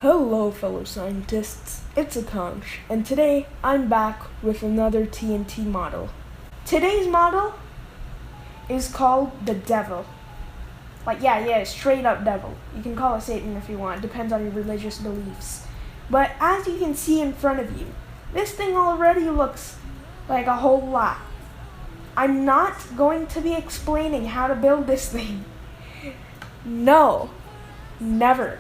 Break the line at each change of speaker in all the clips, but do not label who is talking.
Hello fellow scientists, it's Aakanksh, and today I'm back with another TNT model. Today's model is called the Devil. Straight up devil. You can call it Satan if you want, depends on your religious beliefs. But as you can see in front of you, this thing already looks like a whole lot. I'm not going to be explaining how to build this thing. No, never.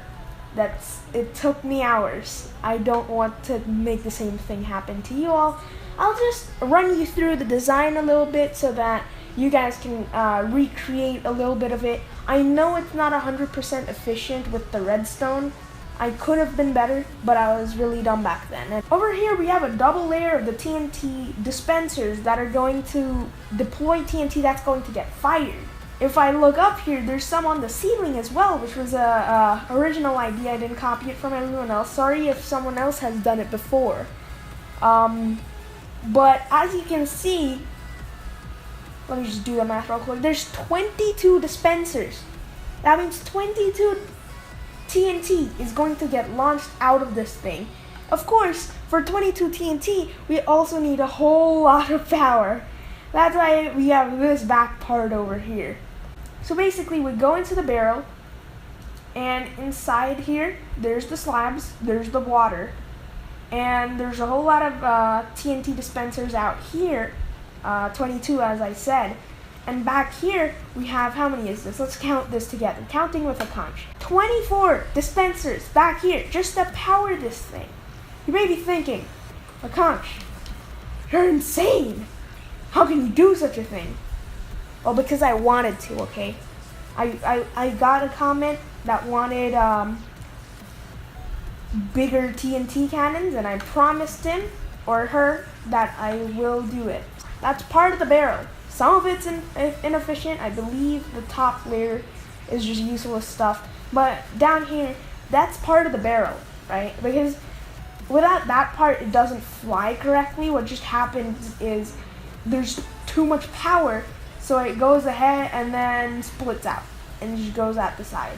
It took me hours. I don't want to make the same thing happen to you all. I'll just run you through the design a little bit so that you guys can recreate a little bit of it. I know it's not 100% efficient with the redstone. I could have been better, but I was really dumb back then. And over here we have a double layer of the TNT dispensers that are going to deploy TNT that's going to get fired. If I look up here, there's some on the ceiling as well, which was a original idea. I didn't copy it from everyone else. Sorry if someone else has done it before. But as you can see, let me just do the math real quick. There's 22 dispensers. That means 22 TNT is going to get launched out of this thing. Of course, for 22 TNT, we also need a whole lot of power. That's why we have this back part over here. So basically we go into the barrel, and inside here there's the slabs, there's the water, and there's a whole lot of TNT dispensers out here, 22 as I said. And back here we have, how many is this? Let's count this together, counting with Aakanksh. 24 dispensers back here just to power this thing. You may be thinking, Aakanksh, you're insane. How can you do such a thing? Well, because I wanted to, okay? I got a comment that wanted bigger TNT cannons, and I promised him or her that I will do it. That's part of the barrel. Some of it's inefficient. I believe the top layer is just useless stuff. But down here, that's part of the barrel, right? Because without that part, it doesn't fly correctly. What just happens is there's too much power, so it goes ahead and then splits out and just goes at the side.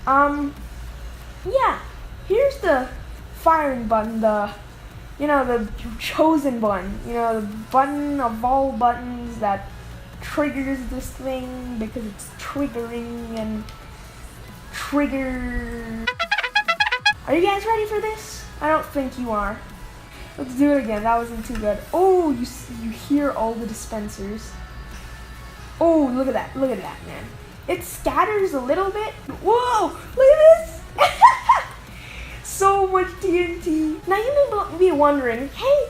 Yeah, here's the firing button, the chosen button, the button of all buttons that triggers this thing because it's triggering and trigger. Are you guys ready for this? I don't think you are. Let's do it again. That wasn't too good. Oh, you hear all the dispensers. Oh, look at that. Look at that, man. It scatters a little bit. Whoa, look at this. So much TNT. Now you may be wondering, hey,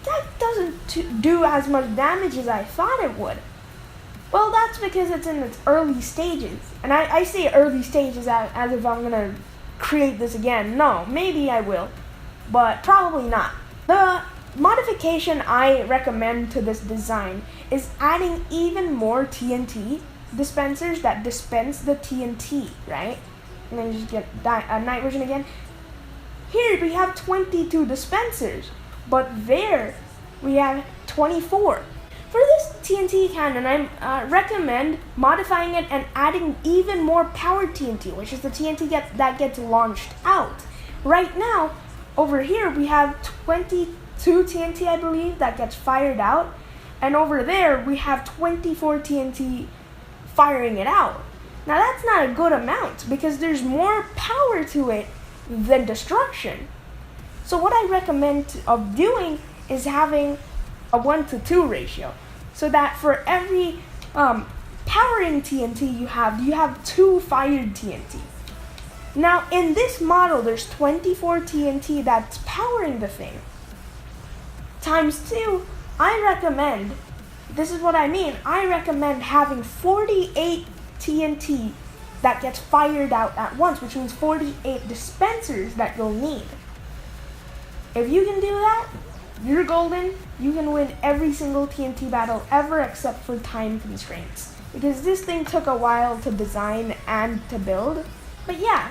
that doesn't do as much damage as I thought it would. Well, that's because it's in its early stages. And I say early stages as if I'm going to create this again. No, maybe I will, but probably not. The modification I recommend to this design is adding even more TNT dispensers that dispense the TNT, right? And then you just get night vision again. Here we have 22 dispensers, but there we have 24. For this TNT cannon, I recommend modifying it and adding even more powered TNT, which is the TNT that gets launched out. Right now, over here we have 22 TNT, I believe, that gets fired out. And over there we have 24 TNT firing it out. Now that's not a good amount because there's more power to it than destruction. So what I recommend of doing is having a 1-to-2 ratio. So that for every powering TNT you have 2 fired TNT. Now, in this model, there's 24 TNT that's powering the thing. Times 2, I recommend having 48 TNT that gets fired out at once, which means 48 dispensers that you'll need. If you can do that, you're golden. You can win every single TNT battle ever except for time constraints. Because this thing took a while to design and to build. But yeah,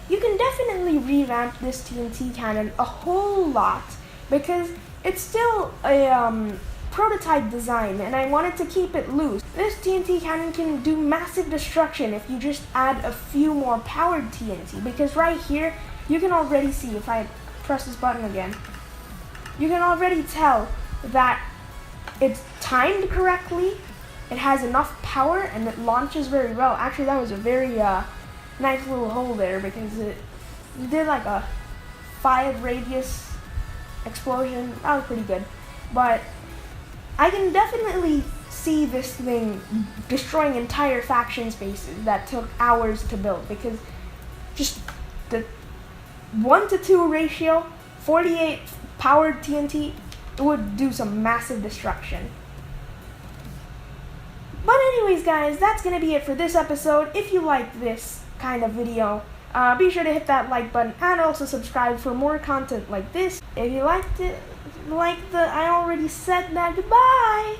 you can definitely revamp this TNT cannon a whole lot because it's still a prototype design, and I wanted to keep it loose. This TNT cannon can do massive destruction if you just add a few more powered TNT, because right here, you can already see, if I press this button again, you can already tell that it's timed correctly, it has enough power, and it launches very well. Actually, that was a very nice little hole there, because it did like a 5 radius explosion. That was pretty good. But I can definitely see this thing destroying entire faction spaces that took hours to build, because just the 1-to-2 ratio, 48 powered TNT, it would do some massive destruction. But anyways, guys, that's going to be it for this episode. If you like this kind of video, be sure to hit that like button and also subscribe for more content like this. If you liked it, I already said that. Goodbye!